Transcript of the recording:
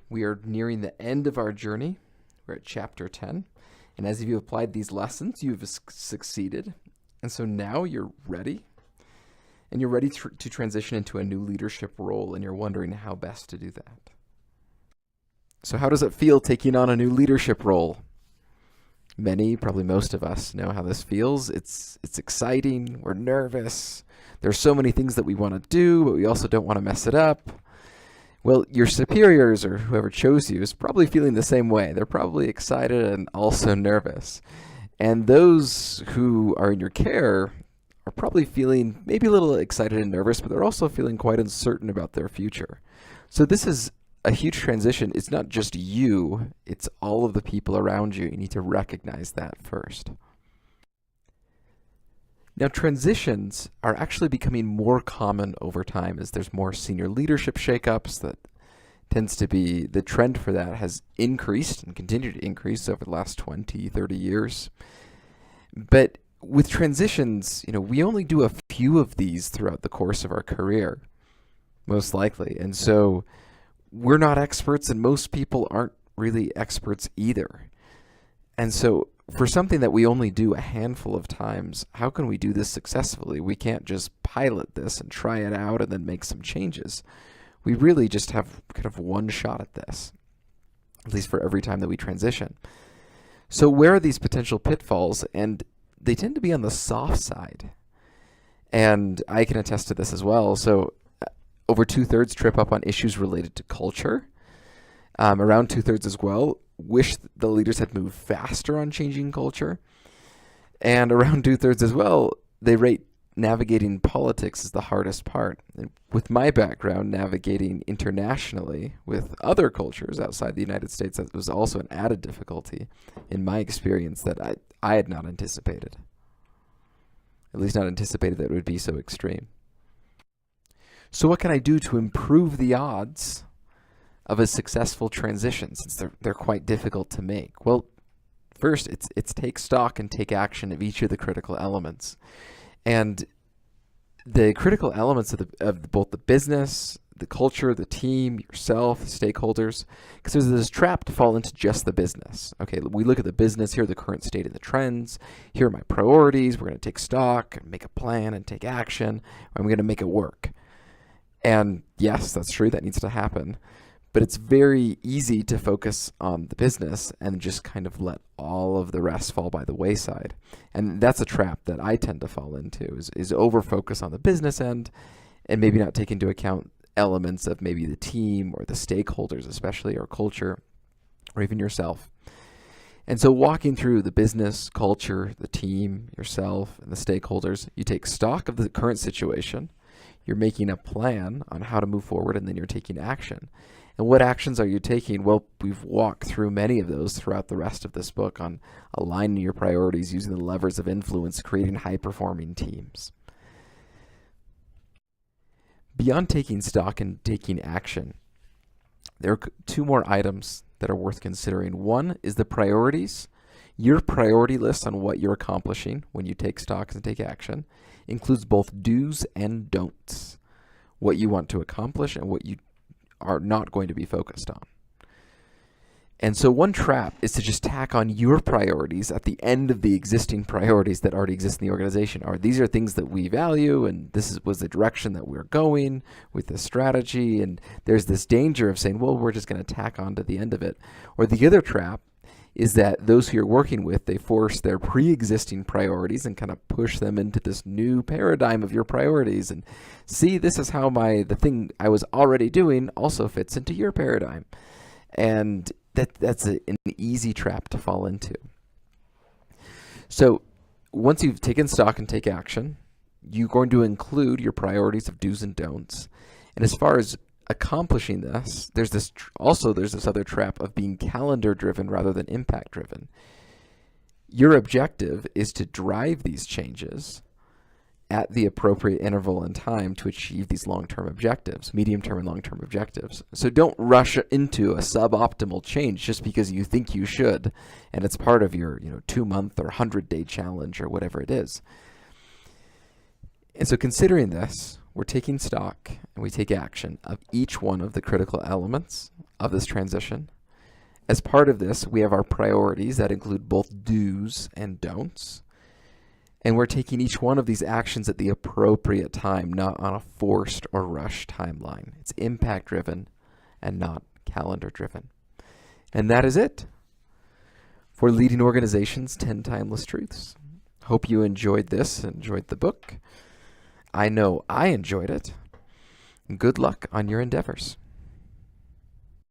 We are nearing the end of our journey. We're at chapter 10. And as you've applied these lessons, you've succeeded. And so now you're ready. And you're ready to transition into a new leadership role, and you're wondering how best to do that. So how does it feel taking on a new leadership role? Many, probably most of us, know how this feels. It's exciting. We're nervous. There's so many things that we want to do, but we also don't want to mess it up. Well, your superiors or whoever chose you is probably feeling the same way. They're probably excited and also nervous. And those who are in your care are probably feeling maybe a little excited and nervous, but they're also feeling quite uncertain about their future. So this is a huge transition. It's not just you, it's all of the people around you. You need to recognize that first. Now, transitions are actually becoming more common over time as there's more senior leadership shakeups. That tends to be the trend for that has increased and continued to increase over the last 20, 30 years. But with transitions, we only do a few of these throughout the course of our career, most likely. And so we're not experts, and most people aren't really experts either. And so for something that we only do a handful of times, how can we do this successfully? We can't just pilot this and try it out and then make some changes. We really just have kind of one shot at this, at least for every time that we transition. So where are these potential pitfalls? And they tend to be on the soft side. And I can attest to this as well. So over 2/3 trip up on issues related to culture. Around 2/3 as well wish the leaders had moved faster on changing culture. And around 2/3 as well, they rate navigating politics as the hardest part. And with my background, navigating internationally with other cultures outside the United States, that was also an added difficulty in my experience that I had not anticipated. At least not anticipated that it would be so extreme. So what can I do to improve the odds of a successful transition, since they're quite difficult to make? Well, first, it's take stock and take action of each of the critical elements. And the critical elements of both the business, the culture, the team, yourself, stakeholders, because there's this trap to fall into just the business. Okay, we look at the business, here are the current state and the trends, here are my priorities, we're going to take stock, make a plan, and take action, and we're going to make it work. And yes, that's true, that needs to happen. But it's very easy to focus on the business and just kind of let all of the rest fall by the wayside. And that's a trap that I tend to fall into, is over-focus on the business end and maybe not take into account elements of maybe the team or the stakeholders, especially, or culture, or even yourself. And so walking through the business, culture, the team, yourself, and the stakeholders, you take stock of the current situation, you're making a plan on how to move forward, and then you're taking action. And what actions are you taking? Well, we've walked through many of those throughout the rest of this book on aligning your priorities, using the levers of influence, creating high-performing teams. Beyond taking stock and taking action, there are two more items that are worth considering. One is the priorities. Your priority list on what you're accomplishing when you take stock and take action includes both do's and don'ts, what you want to accomplish and what you are not going to be focused on. And so one trap is to just tack on your priorities at the end of the existing priorities that already exist in the organization. Or these are things that we value, and was the direction that we're going with this strategy. And there's this danger of saying, well, we're just going to tack on to the end of it. Or the other trap is that those who you're working with, they force their pre-existing priorities and kind of push them into this new paradigm of your priorities. And see, this is how the thing I was already doing also fits into your paradigm. And that's an easy trap to fall into. So once you've taken stock and take action, you're going to include your priorities of do's and don'ts. And as far as accomplishing this, there's this other trap of being calendar driven rather than impact driven. Your objective is to drive these changes at the appropriate interval in time to achieve these long-term objectives, medium-term and long-term objectives. So don't rush into a suboptimal change just because you think you should, and it's part of your 2-month or 100-day challenge or whatever it is. And so considering this, we're taking stock and we take action of each one of the critical elements of this transition. As part of this, we have our priorities that include both do's and don'ts. And we're taking each one of these actions at the appropriate time, not on a forced or rushed timeline. It's impact-driven and not calendar-driven. And that is it for Leading Organizations 10 Timeless Truths. Hope you enjoyed this, enjoyed the book. I know I enjoyed it. Good luck on your endeavors.